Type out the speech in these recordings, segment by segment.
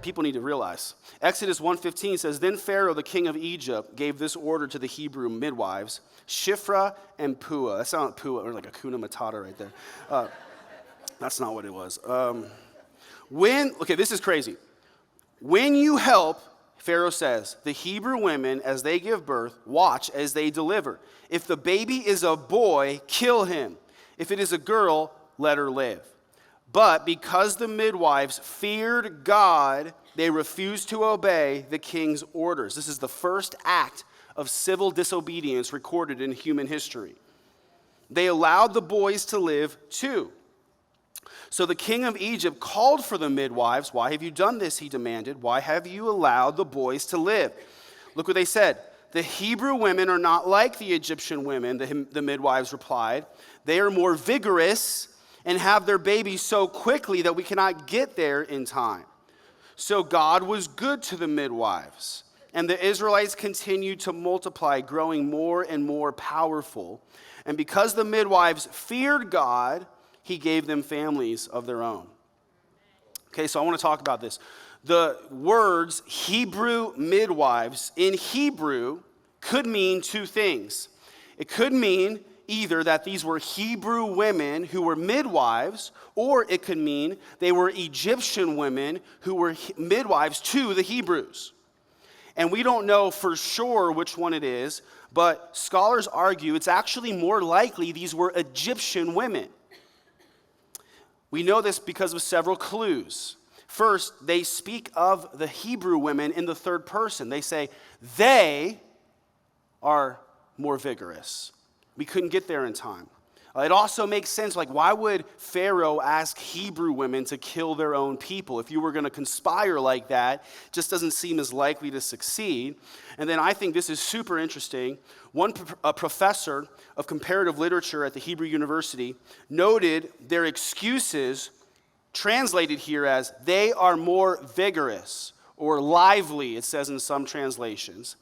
people need to realize. Exodus 1:15 says, "Then Pharaoh, the king of Egypt, gave this order to the Hebrew midwives, Shiphrah and Puah." That sounds like Puah, or like Hakuna Matata right there. That's not what it was. This is crazy. When you help, Pharaoh says, the Hebrew women, as they give birth, watch as they deliver. If the baby is a boy, kill him. If it is a girl, let her live. But because the midwives feared God, they refused to obey the king's orders. This is the first act of civil disobedience recorded in human history. They allowed the boys to live too. So the king of Egypt called for the midwives. "Why have you done this?" he demanded. "Why have you allowed the boys to live?" Look what they said. "The Hebrew women are not like the Egyptian women," the midwives replied. "They are more vigorous and have their babies so quickly that we cannot get there in time." So God was good to the midwives, and the Israelites continued to multiply, growing more and more powerful. And because the midwives feared God, he gave them families of their own. Okay, so I want to talk about this. The words Hebrew midwives in Hebrew could mean two things. It could mean either that these were Hebrew women who were midwives, or it could mean they were Egyptian women who were midwives to the Hebrews. And we don't know for sure which one it is, but scholars argue it's actually more likely these were Egyptian women. We know this because of several clues. First, they speak of the Hebrew women in the third person. They say, they are more vigorous. We couldn't get there in time. It also makes sense, like, why would Pharaoh ask Hebrew women to kill their own people? If you were going to conspire like that, it just doesn't seem as likely to succeed. And then I think this is super interesting. A professor of comparative literature at the Hebrew University noted their excuses translated here as they are more vigorous or lively, it says in some translations,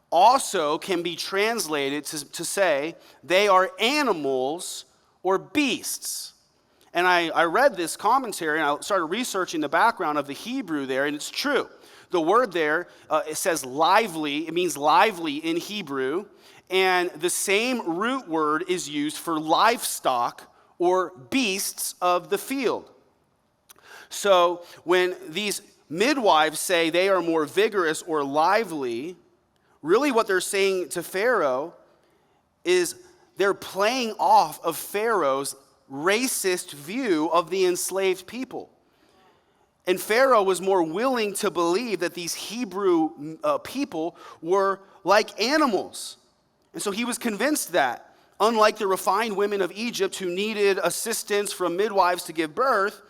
also can be translated to say they are animals or beasts. And I read this commentary and I started researching the background of the Hebrew there, and it's true. The word there, it says lively, it means lively in Hebrew, and the same root word is used for livestock or beasts of the field. So when these midwives say they are more vigorous or lively, really what they're saying to Pharaoh is they're playing off of Pharaoh's racist view of the enslaved people. And Pharaoh was more willing to believe that these Hebrew people were like animals. And so he was convinced that, unlike the refined women of Egypt who needed assistance from midwives to give birth,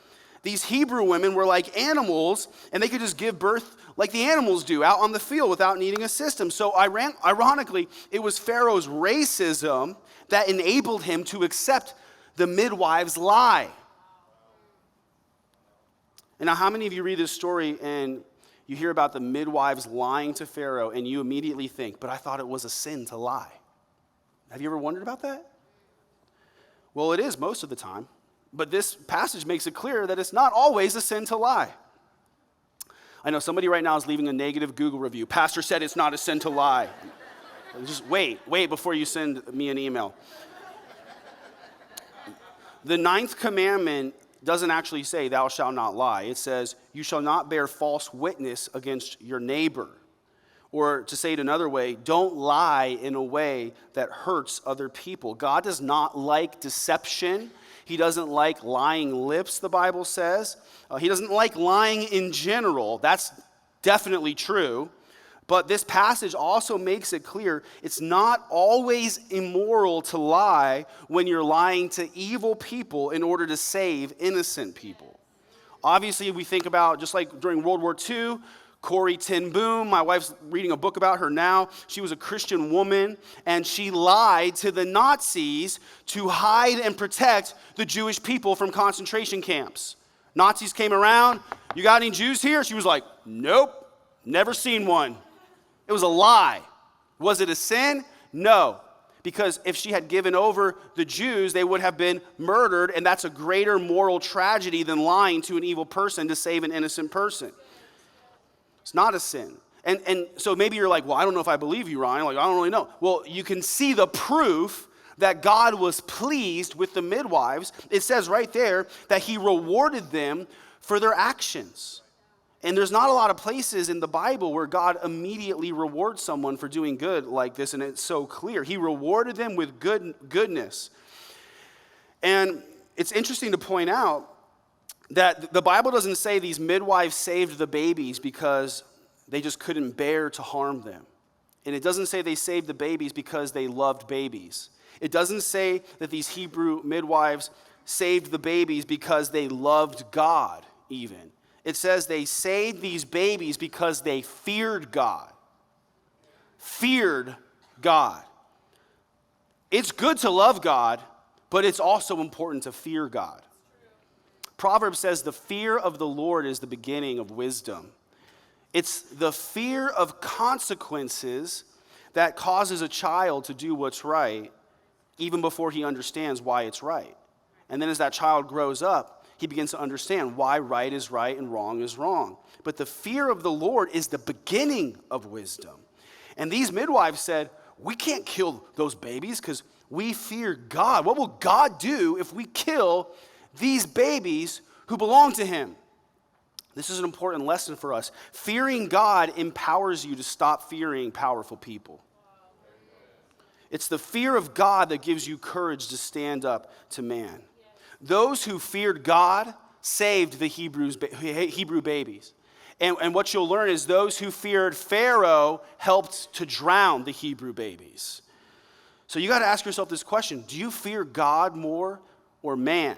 these Hebrew women were like animals, and they could just give birth like the animals do out on the field without needing a system. So ironically, it was Pharaoh's racism that enabled him to accept the midwives' lie. And now, how many of you read this story and you hear about the midwives lying to Pharaoh and you immediately think, but I thought it was a sin to lie? Have you ever wondered about that? Well, it is most of the time. But this passage makes it clear that it's not always a sin to lie. I know somebody right now is leaving a negative Google review. Pastor said it's not a sin to lie. Just wait before you send me an email. The 9th commandment doesn't actually say, thou shalt not lie. It says, you shall not bear false witness against your neighbor. Or to say it another way, don't lie in a way that hurts other people. God does not like deception. He doesn't like lying lips, the Bible says. He doesn't like lying in general. That's definitely true. But this passage also makes it clear it's not always immoral to lie when you're lying to evil people in order to save innocent people. Obviously, we think about, just like during World War II, Corrie ten Boom, my wife's reading a book about her now. She was a Christian woman, and she lied to the Nazis to hide and protect the Jewish people from concentration camps. Nazis came around, you got any Jews here? She was like, nope, never seen one. It was a lie. Was it a sin? No, because if she had given over the Jews, they would have been murdered, and that's a greater moral tragedy than lying to an evil person to save an innocent person. It's not a sin. And so maybe you're like, well, I don't know if I believe you, Ryan. Like, I don't really know. Well, you can see the proof that God was pleased with the midwives. It says right there that he rewarded them for their actions. And there's not a lot of places in the Bible where God immediately rewards someone for doing good like this, and it's so clear. He rewarded them with goodness. And it's interesting to point out that the Bible doesn't say these midwives saved the babies because they just couldn't bear to harm them. And it doesn't say they saved the babies because they loved babies. It doesn't say that these Hebrew midwives saved the babies because they loved God even. It says they saved these babies because they feared God. Feared God. It's good to love God, but it's also important to fear God. Proverbs says the fear of the Lord is the beginning of wisdom. It's the fear of consequences that causes a child to do what's right, even before he understands why it's right. And then as that child grows up, he begins to understand why right is right and wrong is wrong. But the fear of the Lord is the beginning of wisdom. And these midwives said, we can't kill those babies because we fear God. What will God do if we kill these babies who belong to him? This is an important lesson for us. Fearing God empowers you to stop fearing powerful people. It's the fear of God that gives you courage to stand up to man. Those who feared God saved the Hebrew babies. And what you'll learn is those who feared Pharaoh helped to drown the Hebrew babies. So you got to ask yourself this question: do you fear God more or man?